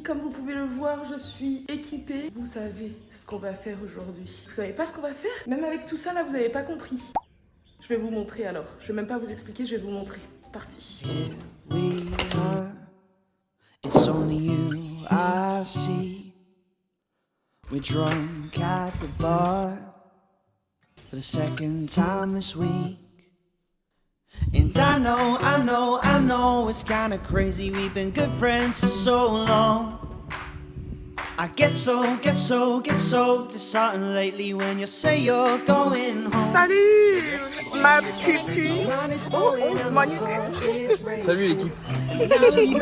comme vous pouvez le voir, je suis équipée. Vous savez ce qu'on va faire aujourd'hui. Vous savez pas ce qu'on va faire? Même avec tout ça là, vous n'avez pas compris. Je vais vous montrer alors. Je vais même pas vous expliquer, je vais vous montrer. C'est parti. Here we are. It's only you I see. We're drunk at the bar for the second time this week. And I know it's kinda crazy. We've been good friends for so long. I get so disheartened lately when you say you're going home. Salut ma pupuce. Oh, magnifique. Salut l'équipe.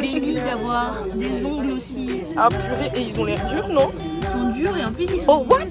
Je suis bénie d'avoir des ongles aussi. Ah purée, et ils ont l'air durs, non? Ils sont durs et en plus ils sont... Oh, what?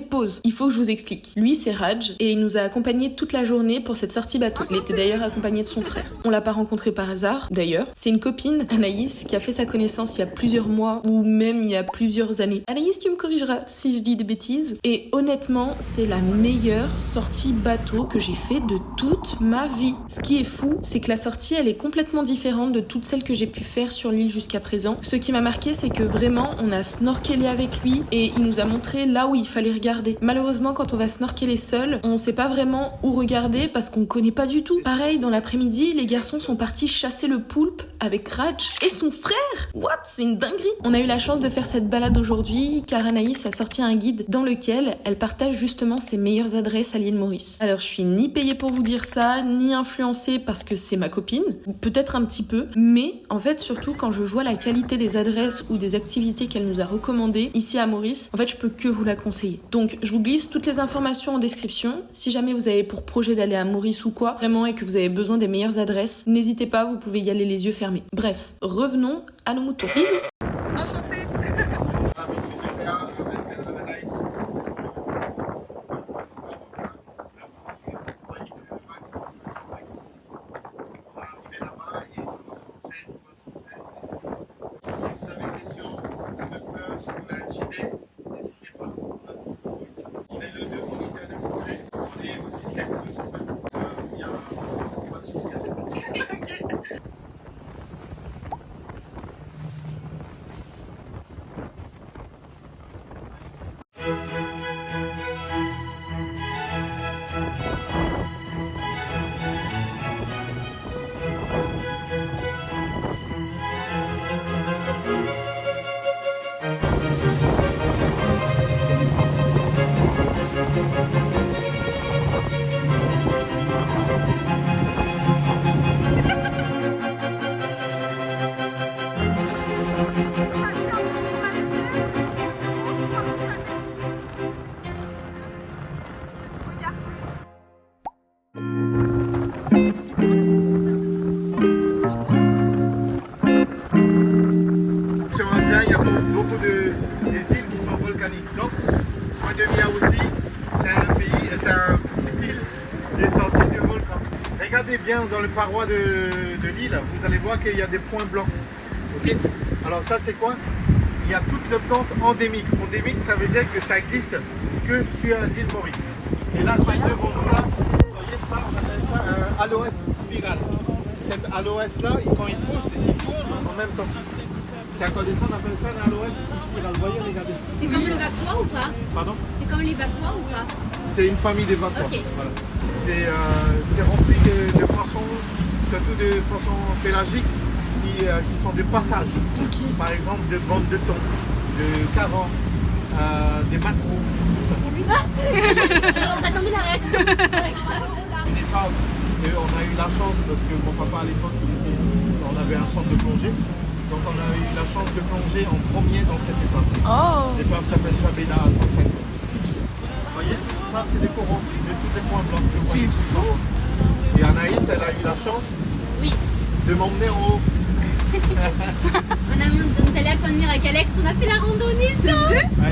Pause. Il faut que je vous explique. Lui, c'est Raj et il nous a accompagnés toute la journée pour cette sortie bateau. Il était d'ailleurs accompagné de son frère. On l'a pas rencontré par hasard, d'ailleurs. C'est une copine, Anaïs, qui a fait sa connaissance il y a plusieurs mois ou même il y a plusieurs années. Anaïs, tu me corrigeras si je dis des bêtises. Et honnêtement, c'est la meilleure sortie bateau que j'ai fait de toute ma vie. Ce qui est fou, c'est que la sortie, elle est complètement différente de toutes celles que j'ai pu faire sur l'île jusqu'à présent. Ce qui m'a marqué, c'est que vraiment, on a snorkelé avec lui et il nous a montré là où il fallait regarder. Malheureusement, quand on va snorkeler seul, on sait pas vraiment où regarder parce qu'on connaît pas du tout. Pareil, dans l'après-midi, les garçons sont partis chasser le poulpe avec Raj et son frère. What? C'est une dinguerie. On a eu la chance de faire cette balade aujourd'hui car Anaïs a sorti un guide dans lequel elle partage justement ses meilleures adresses à l'île Maurice. Alors, je suis ni payée pour vous dire ça, ni influencée parce que c'est ma copine, peut-être un petit peu, mais en fait, surtout quand je vois la qualité des adresses ou des activités qu'elle nous a recommandées ici à Maurice, en fait, je peux que vous la conseiller. Donc, je vous glisse toutes les informations en description. Si jamais vous avez pour projet d'aller à Maurice ou quoi, vraiment, et que vous avez besoin des meilleures adresses, n'hésitez pas, vous pouvez y aller les yeux fermés. Bref, revenons à nos moutons. Bisous. Enchantée. Bien dans les parois de l'île, vous allez voir qu'il y a des points blancs. Okay. Alors ça c'est quoi? Il y a toutes les plantes endémiques. Endémique, ça veut dire que ça existe que sur l'île Maurice. Et là, devant nous, là, vous voyez ça, on appelle ça un aloès spiral. Cet aloès là, quand il pousse, il tourne en même temps. C'est à cause de ça, on appelle ça un aloès spiral. Vous voyez, regardez. C'est comme le vapois ou pas? Pardon? C'est comme les vapois ou pas? C'est une famille de vapois. Okay. Voilà. C'est rempli de poissons, surtout de poissons pélagiques qui sont de passage. Okay. Par exemple, de bandes de thon, de carottes, des maquereaux, tout ça. J'attendais la réaction. Une épave. Et on a eu la chance, parce que mon papa à l'époque, on avait un centre de plongée. Donc on a eu la chance de plonger en premier dans cette épave. Oh. L'épave s'appelle Jabena à 35 mètres. Vous voyez? Ça, c'est des coraux, de tous les points blancs. C'est fou. Et Anaïs, elle a eu la chance de m'emmener en haut. On est allé à Connemire avec Alex, on a fait la randonnée. C'est vrai? On a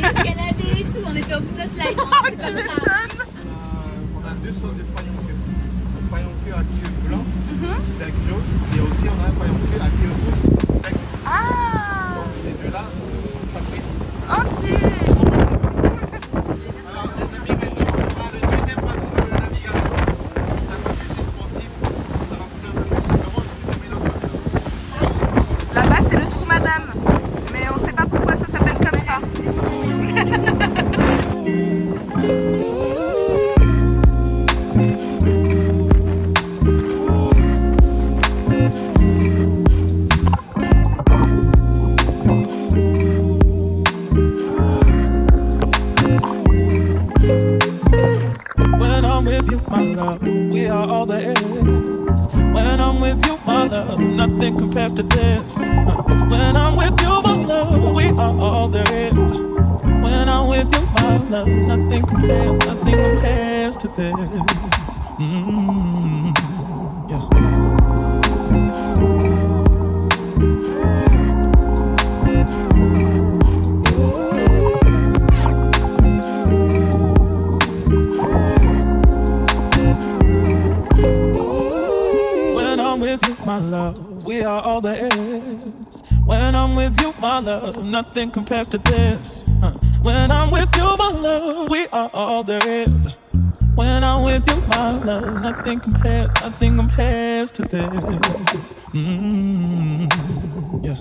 escaladé et tout, on était au bout de notre live. Tu m'étonnes. On a deux sortes de paillons-queue. Un paillon-queue à queue blanc, bec jaune, et aussi on a un paillon-queue à queue rouge, bec. Ah! Donc ces deux-là, When I'm with you, my love, nothing compares to this. When I'm with you, my love, we are all there is. When I'm with you, my love, nothing compares to this. Yeah. When I'm with you, my love, we are all there is. When I'm with you, my love, nothing compares to this. When I'm with you, my love, we are all there is. When I'm with you, my love, nothing compares to this. Yeah.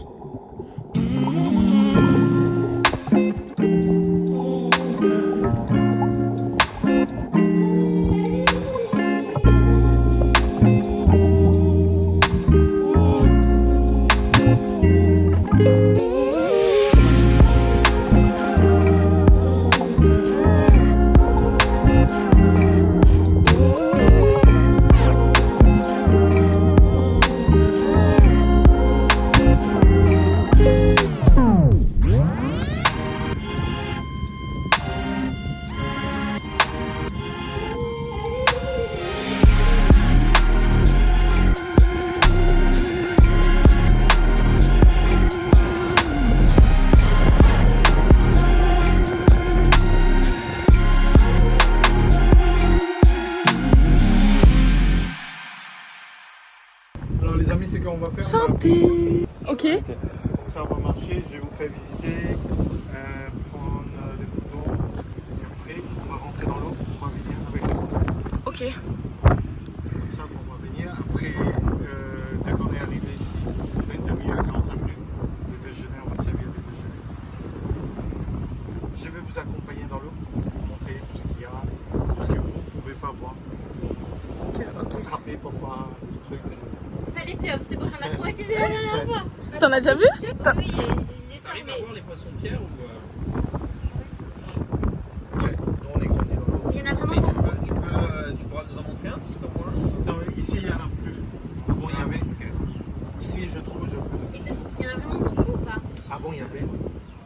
Alors les amis, c'est qu'on va faire. Santé. Ok. Ça va marcher, je vais vous faire visiter, prendre des photos. Et après, on va rentrer dans l'eau, on va venir avec l'eau. Ok. Comme ça, on va venir. Après, dès qu'on est arrivé ici, 22 minutes à 45 minutes, le déjeuner, on va servir le déjeuner. Je vais vous accompagner dans l'eau, vous montrer tout ce qu'il y a, tout ce que vous ne pouvez pas voir. Ok. Attraper parfois des trucs. Pas les pieuvres, c'est bon, ça m'a traumatisé la dernière fois. T'en as déjà vu? Oui, il est T'arrives à fermé. voir les poissons-pierres ou Ouais, nous on est grandi dans l'eau. Il y en a Et vraiment beaucoup. tu pourras nous en montrer un si t'en vois un. Non, ici il n'y en a plus. Avant il y avait. Ici je trouve, je peux. Il y en a vraiment beaucoup ou pas? Avant il y avait.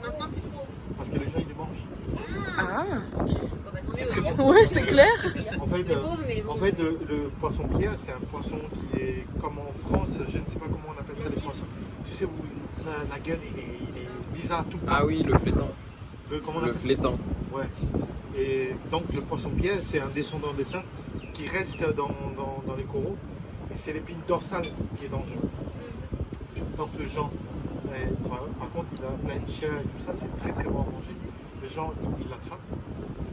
Maintenant plus trop. Parce que les gens ils les mangent. Ah, ok. Bon, bah, tant C'est mieux, très il y a- bon. Ouais, c'est clair. En fait, Les pauvres, mais bon. le poisson-pierre, c'est un poisson qui est comme en France, je ne sais pas comment on appelle ça les poissons. Tu sais où la gueule il est bizarre tout le temps. Ah oui, le flétan. Comment on Le appelle flétan. ça? Ouais. Et donc le poisson-pierre, c'est un descendant de ça qui reste dans les coraux. Et c'est l'épine dorsale qui est dangereux. Donc le gens, par contre il a plein de chair et tout ça, c'est très très bon à manger. Les gens, ils l'attrapent.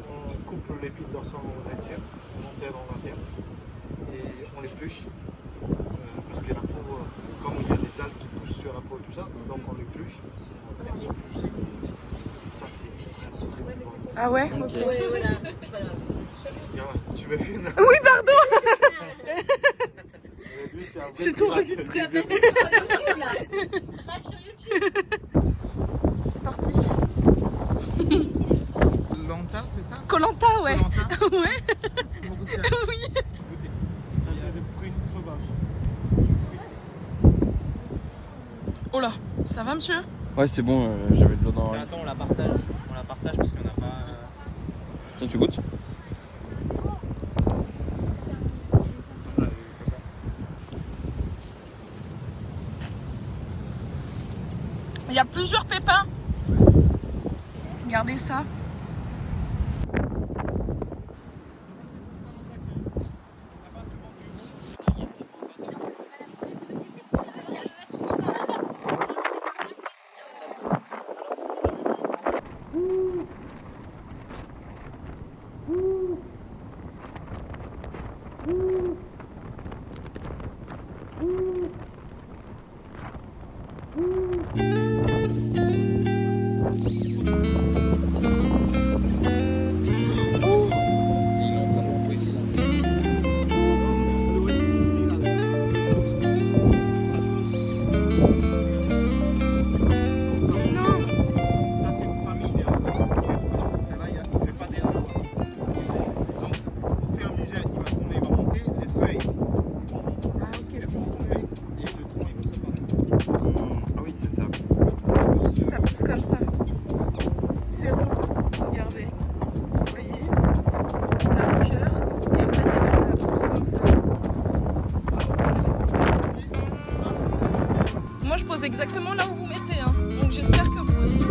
On coupe l'épine dorsale en entière, on enterre dans la terre et on l'épluche parce que la peau, comme il y a des algues qui poussent sur la peau et tout ça, donc on l'épluche. Ça c'est très bon. Ah ouais, ok. Ouais, voilà. Voilà, tu me filmes? Oui, pardon. Lui, c'est un vrai J'ai tout pirate, enregistré. c'est le bébé. Rate sur YouTube. C'est parti. Lanta, c'est ça? Colanta, ouais. Koh-Lanta? Ouais. Oui. Écoutez, ça c'est des prunes sauvages. Oh là, ça va, monsieur? Ouais, c'est bon, j'avais de l'eau dans Attends, on la partage parce qu'on n'a pas. Tiens, tu goûtes? Il y a plusieurs pépins. Regardez ça. Ça c'est une famille. Celle-là, il ne fait pas des arbres. Donc au fur et à mesure qu'il va tourner, il va monter, les feuilles. Ah ok, je comme ça. C'est rond, regardez. Vous voyez? Là, un cœur. Et en fait, eh ben, ça pousse comme ça. Moi, je pose exactement là où vous mettez. Hein. Donc, j'espère que vous aussi.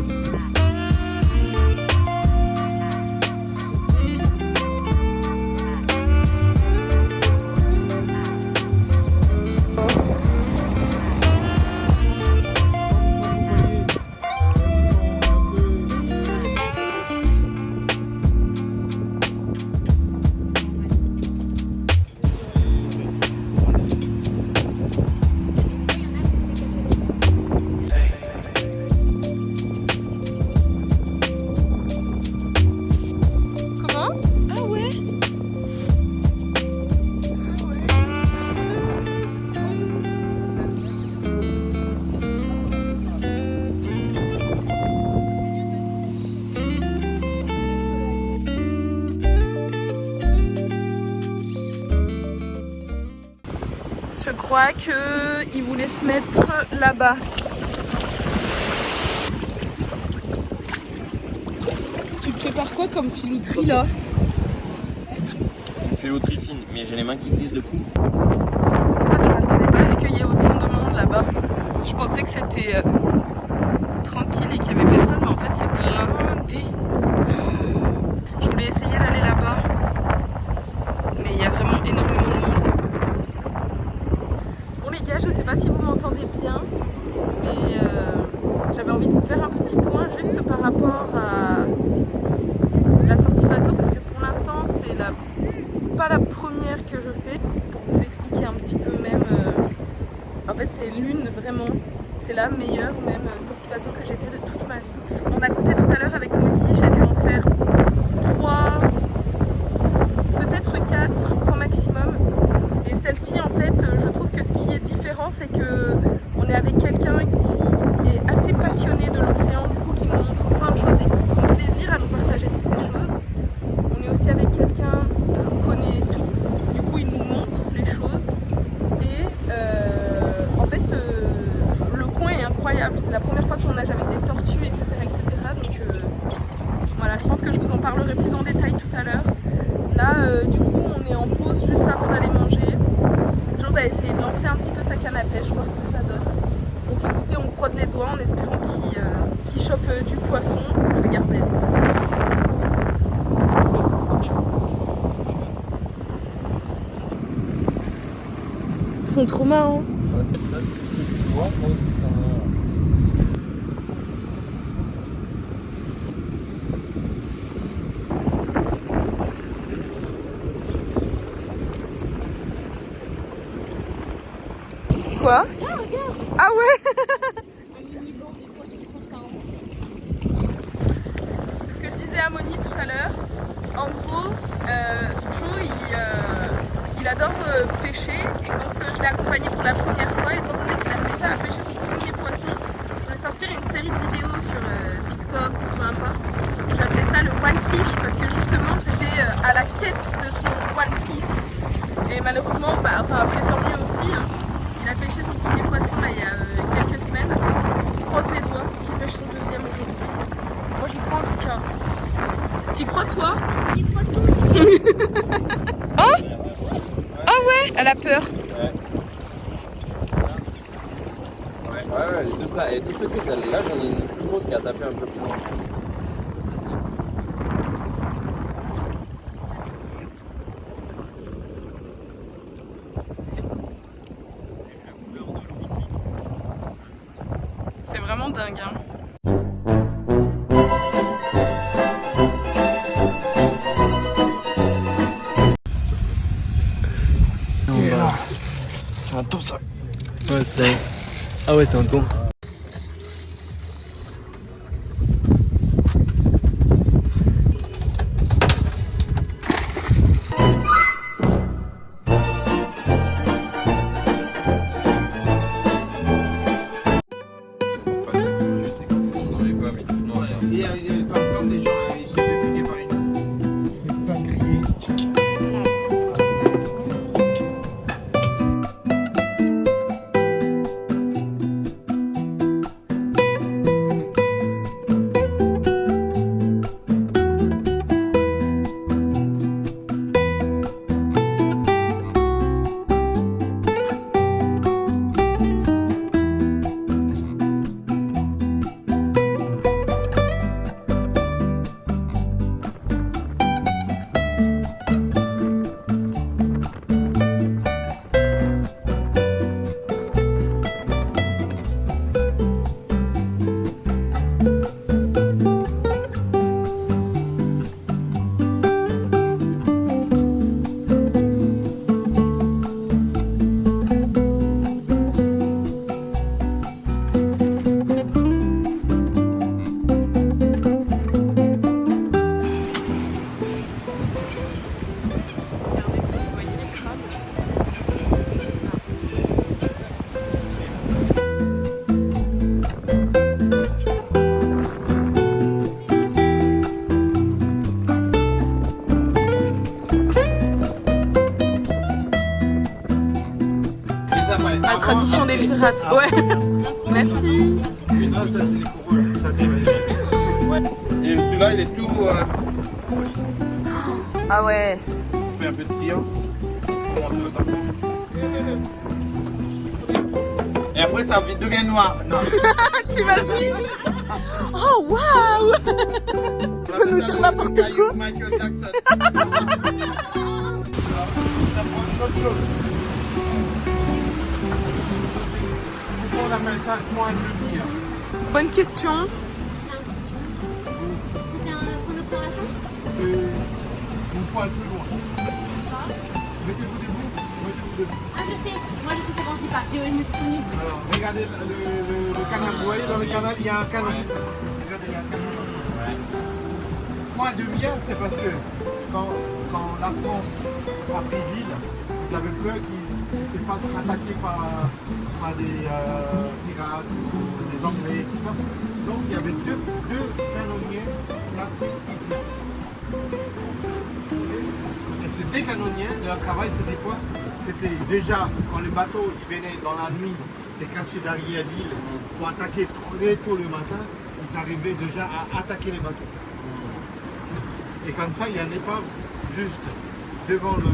Je crois qu'ils voulaient se mettre là-bas. Tu prépares quoi comme filouterie là? Une filouterie fine, mais j'ai les mains qui glissent de fou. En fait, je m'attendais pas à ce qu'il y ait autant de monde là-bas. Je pensais que c'était tranquille et qu'il y avait personne, mais en fait, c'est blindé. Je voulais essayer d'aller là-bas, mais il y a vraiment énormément de monde. Bon les gars, je sais pas si vous m'entendez bien, mais j'avais envie de vous faire un petit point juste par rapport à la sortie bateau, parce que pour l'instant c'est pas la première que je fais. Pour vous expliquer un petit peu même, en fait c'est l'une vraiment, c'est la meilleure même sortie bateau que j'ai fait de toute ma vie. On a compté tout à l'heure avec Molly, j'ai dû en faire 3, peut-être 4 grand maximum. Et celle-ci en fait, je trouve que ce qui est différent, c'est que on est avec quelqu'un qui est assez passionné de l'océan, du coup qui nous montre plein de choses et qui prend plaisir à nous partager toutes ces choses. On est aussi avec quelqu'un qui connaît tout, du coup il nous montre les choses. Et en fait, le coin est incroyable. C'est la première fois qu'on nage avec des tortues, etc. Donc voilà, je pense que je vous en parlerai plus en détail tout à l'heure. Là, du coup, on est en pause juste avant d'aller manger. Joe va essayer de lancer un petit peu sa canne à pêche, voir ce que ça donne. Donc écoutez, on croise les doigts en espérant qu'il chope du poisson. Regardez. Ils sont trop marrants. Ouais, c'est ça, tu vois, ça aussi, ça va. Quoi? Ah ouais. Un mini banc de poisson transparent. C'est ce que je disais à Moni tout à l'heure. En gros, Joe, il adore pêcher. Et quand je l'ai accompagné pour la première fois, étant donné qu'il a déjà à pêcher son premier poisson, je voulais sortir une série de vidéos sur TikTok ou peu importe. J'appelais ça le One Fish parce que justement c'était à la quête de son One Piece. Et malheureusement, après tant mieux aussi. Hein. Il a pêché son premier poisson là, il y a quelques semaines. On croise les doigts qu'il pêche son deuxième aujourd'hui. Moi j'y crois en tout cas. T'y crois toi? J'y crois tous. Oh! Ah ouais! Elle a peur. Ouais, les deux ça, elle est toute petite. Là j'en ai une plus grosse qui a tapé un peu plus loin. C'est vraiment dingue hein. C'est un thon ça. Ouais, c'est. Ah ouais, c'est un thon. Comme les gens, ils se fait piquer par une. C'est pas crié. après. La Avant, tradition des après. pirates. Ah, Ouais. Merci. Ah, ça, c'est les couronnes. Ça, et celui-là, il est tout. Ah ouais. On fait un peu de science. Comment on fait ça? Et après, ça devient noir. Non. T'imagines? Oh waouh! Tu peux nous dire n'importe quoi. Michael Jackson. Ça prend une autre chose. Pourquoi on appelle ça point de mire? Bonne question. C'était un point d'observation? Une fois plus loin. Mettez-vous debout. Mettez-vous debout. Ah, je sais. Moi, je sais savoir qui part. Je me suis connue. Alors, regardez le canal. Vous voyez, dans le canal, il y a un canal. Regardez, il y a un canal. Point de mire, c'est parce que quand la France a pris l'île, ils avaient peur qu'ils se fassent attaquer par des pirates, ou des Anglais, tout ça. Donc il y avait deux canonniers placés ici. Et ces deux canonniers, leur travail c'était quoi? C'était déjà quand les bateaux ils venaient dans la nuit, se cacher derrière l'île pour attaquer très tôt le matin, ils arrivaient déjà à attaquer les bateaux. Et comme ça, il y a une épave juste devant le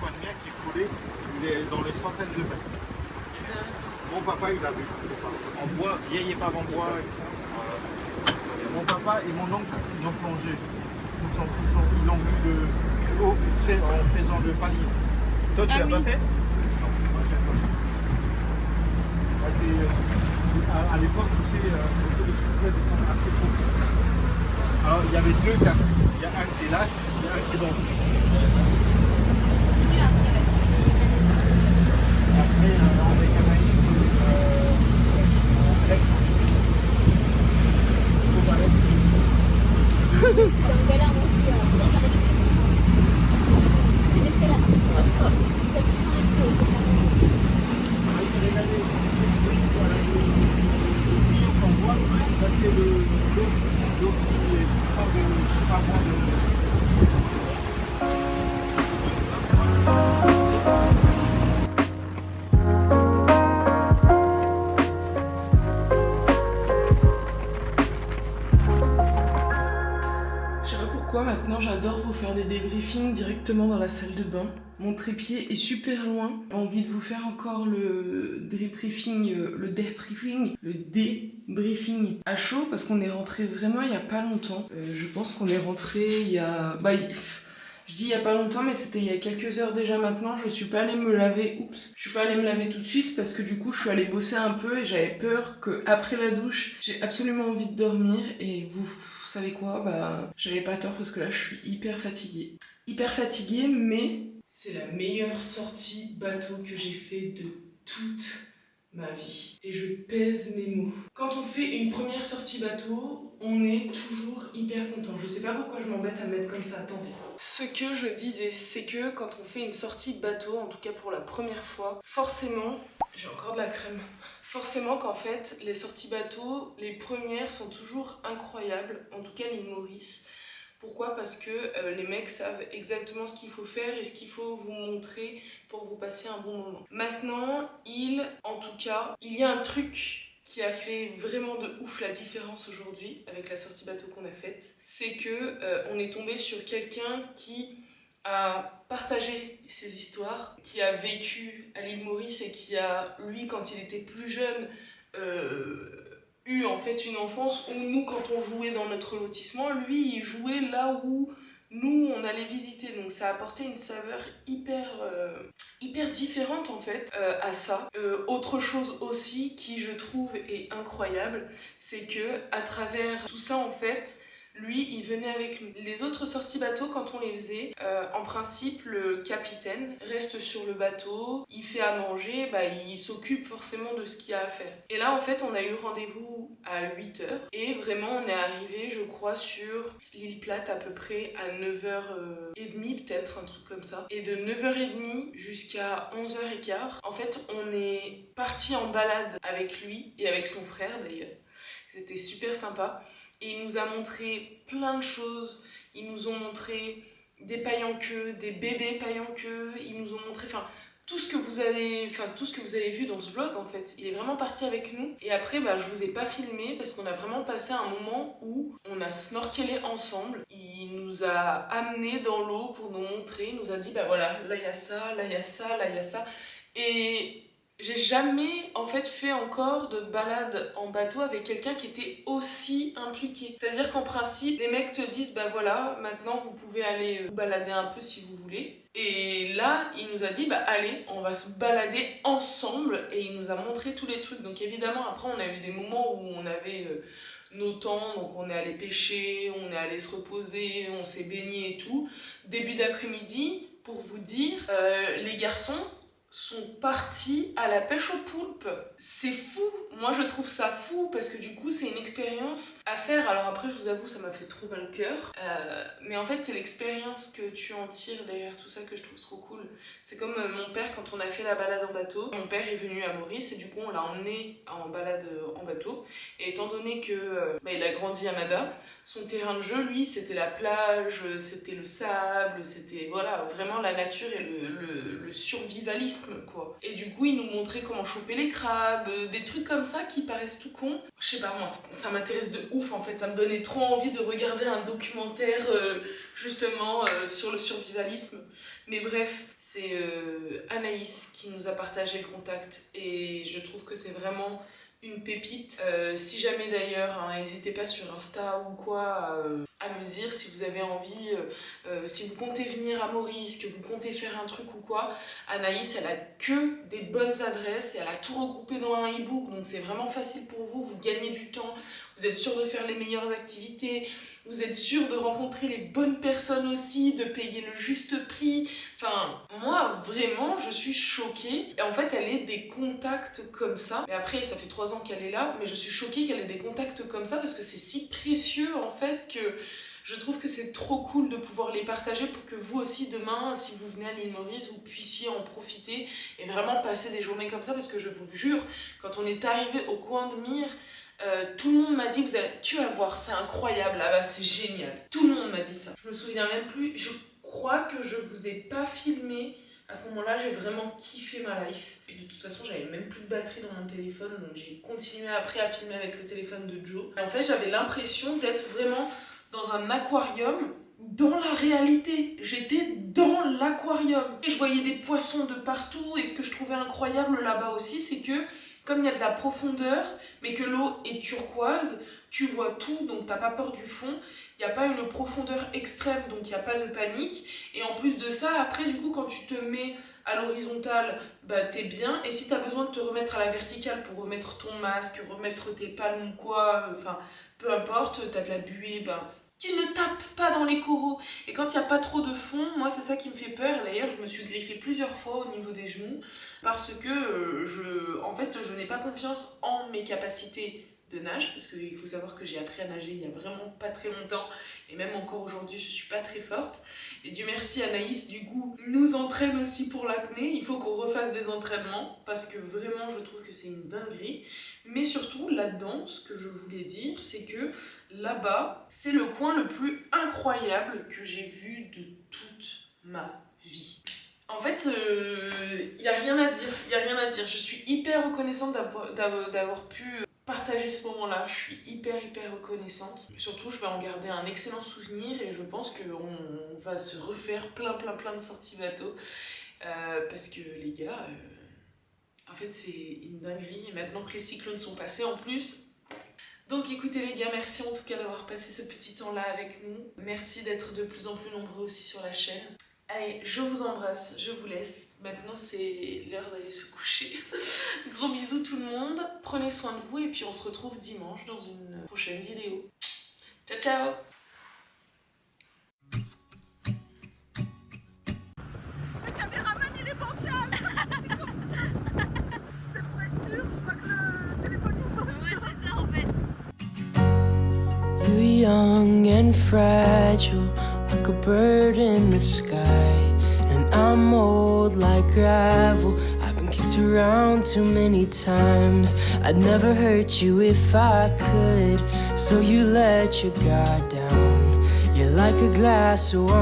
coin de mer qui est coulé dans les centaines de mètres. Mon papa, il a vu. En bois, vieille épave en bois, etc. Mon papa et mon oncle, ils ont plongé. Ils l'ont vu de haut en faisant le palier. Toi, tu l'as pas fait? Non, moi, je l'ai pas fait. Ouais, à l'époque, tu sais, les trucs descendent assez profond. Alors, il y avait deux cas. Il y a un qui est là, il y a un qui est dans le. Après, avec Anaïs, Alex. C'est une galère, moi aussi. C'est une escalade. C'est qui sont les choses. Qu'on voit, ça c'est l'eau qui sort de, je sais pas moi, Je sais pas pourquoi maintenant j'adore vous faire des débriefings directement dans la salle de bain. Mon trépied est super loin. J'ai envie de vous faire encore le débriefing à chaud parce qu'on est rentré vraiment il y a pas longtemps. Je pense qu'on est rentré il y a... je dis il y a pas longtemps, mais c'était il y a quelques heures déjà maintenant. Je suis pas allée me laver, je suis pas allée me laver tout de suite parce que du coup je suis allée bosser un peu et j'avais peur que après la douche, j'ai absolument envie de dormir et vous savez quoi, j'avais pas tort parce que là je suis hyper fatiguée. Mais c'est la meilleure sortie bateau que j'ai fait de toute ma vie. Et je pèse mes mots. Quand on fait une première sortie bateau, on est toujours hyper content. Je sais pas pourquoi je m'embête à mettre comme ça, attendez. Ce que je disais, c'est que quand on fait une sortie de bateau, en tout cas pour la première fois, forcément, j'ai encore de la crème. Forcément qu'en fait, les sorties bateau, les premières sont toujours incroyables, en tout cas l'île Maurice. Pourquoi? Parce que les mecs savent exactement ce qu'il faut faire et ce qu'il faut vous montrer pour vous passer un bon moment. Maintenant, en tout cas, il y a un truc qui a fait vraiment de ouf la différence aujourd'hui avec la sortie bateau qu'on a faite. C'est que on est tombé sur quelqu'un qui a partagé ses histoires, qui a vécu à l'île Maurice et qui a, lui, quand il était plus jeune, eu en fait une enfance où nous, quand on jouait dans notre lotissement, lui, il jouait là où nous, on allait visiter. Donc ça a apporté une saveur hyper différente en fait à ça. Autre chose aussi qui, je trouve, est incroyable, c'est que à travers tout ça en fait, lui, il venait avec nous. Les autres sorties bateau, quand on les faisait, en principe, le capitaine reste sur le bateau, il fait à manger, il s'occupe forcément de ce qu'il y a à faire. Et là, en fait, on a eu rendez-vous à 8h, et vraiment, on est arrivé, je crois, sur l'île Plate à peu près à 9h30, peut-être, un truc comme ça. Et de 9h30 jusqu'à 11h15, en fait, on est parti en balade avec lui, et avec son frère d'ailleurs. C'était super sympa. Et il nous a montré plein de choses. Ils nous ont montré des pailles en queue, des bébés pailles en queue. Ils nous ont montré tout ce que vous avez vu dans ce vlog en fait. Il est vraiment parti avec nous. Et après, je vous ai pas filmé parce qu'on a vraiment passé un moment où on a snorkelé ensemble. Il nous a amenés dans l'eau pour nous montrer. Il nous a dit, voilà, là il y a ça, là il y a ça, là il y a ça. Et j'ai jamais en fait fait encore de balade en bateau avec quelqu'un qui était aussi impliqué. C'est-à-dire qu'en principe, les mecs te disent voilà, maintenant vous pouvez aller vous balader un peu si vous voulez. Et là, il nous a dit allez, on va se balader ensemble et il nous a montré tous les trucs. Donc évidemment, après on a eu des moments où on avait nos temps, donc on est allé pêcher, on est allé se reposer, on s'est baigné et tout. Début d'après-midi, pour vous dire, les garçons sont partis à la pêche aux poulpes. C'est fou, moi je trouve ça fou parce que du coup c'est une expérience à faire. Alors après je vous avoue ça m'a fait trop mal au cœur, mais en fait c'est l'expérience que tu en tires derrière tout ça que je trouve trop cool. C'est comme mon père quand on a fait la balade en bateau. Mon père est venu à Maurice et du coup on l'a emmené en balade en bateau. Et étant donné que il a grandi à Mada, son terrain de jeu lui c'était la plage, c'était le sable, c'était voilà vraiment la nature et le survivalisme quoi. Et du coup il nous montrait comment choper les crabes, des trucs comme ça qui paraissent tout cons. Je sais pas moi, ça m'intéresse de ouf en fait, ça me donnait trop envie de regarder un documentaire justement sur le survivalisme. Mais bref, c'est Anaïs qui nous a partagé le contact et je trouve que c'est vraiment une pépite. Si jamais d'ailleurs, n'hésitez pas sur Insta ou quoi à me dire si vous avez envie, si vous comptez venir à Maurice, que vous comptez faire un truc ou quoi. Anaïs, elle a que des bonnes adresses et elle a tout regroupé dans un e-book, donc c'est vraiment facile pour vous, vous gagnez du temps, vous êtes sûr de faire les meilleures activités, vous êtes sûr de rencontrer les bonnes personnes aussi, de payer le juste prix. Enfin, moi, vraiment, je suis choquée. Et en fait, elle ait des contacts comme ça. Mais après, ça fait 3 ans qu'elle est là, mais je suis choquée qu'elle ait des contacts comme ça parce que c'est si précieux, en fait, que je trouve que c'est trop cool de pouvoir les partager pour que vous aussi, demain, si vous venez à l'île Maurice, vous puissiez en profiter et vraiment passer des journées comme ça parce que je vous jure, quand on est arrivé au coin de Mire, tout le monde m'a dit tu vas voir, c'est incroyable là-bas, c'est génial. Tout le monde m'a dit ça. Je me souviens même plus, je crois que je vous ai pas filmé. À ce moment-là, j'ai vraiment kiffé ma life. Puis de toute façon, j'avais même plus de batterie dans mon téléphone, donc j'ai continué après à filmer avec le téléphone de Joe. Et en fait, j'avais l'impression d'être vraiment dans un aquarium, dans la réalité. J'étais dans l'aquarium. Et je voyais des poissons de partout. Et ce que je trouvais incroyable là-bas aussi, c'est que comme il y a de la profondeur, mais que l'eau est turquoise, tu vois tout, donc t'as pas peur du fond. Il n'y a pas une profondeur extrême, donc il n'y a pas de panique. Et en plus de ça, après, du coup, quand tu te mets à l'horizontale, t'es bien. Et si t'as besoin de te remettre à la verticale pour remettre ton masque, remettre tes palmes ou quoi, enfin, peu importe, t'as de la buée, tu ne tapes pas dans les coraux. Et quand il n'y a pas trop de fond, moi c'est ça qui me fait peur. D'ailleurs je me suis griffée plusieurs fois au niveau des genoux parce que je n'ai pas confiance en mes capacités de nage, parce qu'il faut savoir que j'ai appris à nager il y a vraiment pas très longtemps et même encore aujourd'hui je suis pas très forte. Et Dieu merci, Anaïs du coup nous entraîne aussi pour l'apnée. Il faut qu'on refasse des entraînements parce que vraiment je trouve que c'est une dinguerie. Mais surtout là-dedans, ce que je voulais dire, c'est que là-bas, c'est le coin le plus incroyable que j'ai vu de toute ma vie. En fait, y a rien à dire, Je suis hyper reconnaissante d'avoir pu partager ce moment-là. Je suis hyper reconnaissante. Surtout, je vais en garder un excellent souvenir et je pense qu'on va se refaire plein de sorties bateau. Parce que les gars... En fait, c'est une dinguerie. Et maintenant que les cyclones sont passés en plus. Donc écoutez les gars, merci en tout cas d'avoir passé ce petit temps-là avec nous. Merci d'être de plus en plus nombreux aussi sur la chaîne. Allez, je vous embrasse, je vous laisse. Maintenant, c'est l'heure d'aller se coucher. Gros bisous tout le monde. Prenez soin de vous et puis on se retrouve dimanche dans une prochaine vidéo. Ciao, ciao! Young and fragile, like a bird in the sky. And I'm old like gravel, I've been kicked around too many times. I'd never hurt you if I could, so you let your guard down. You're like a glass of wine.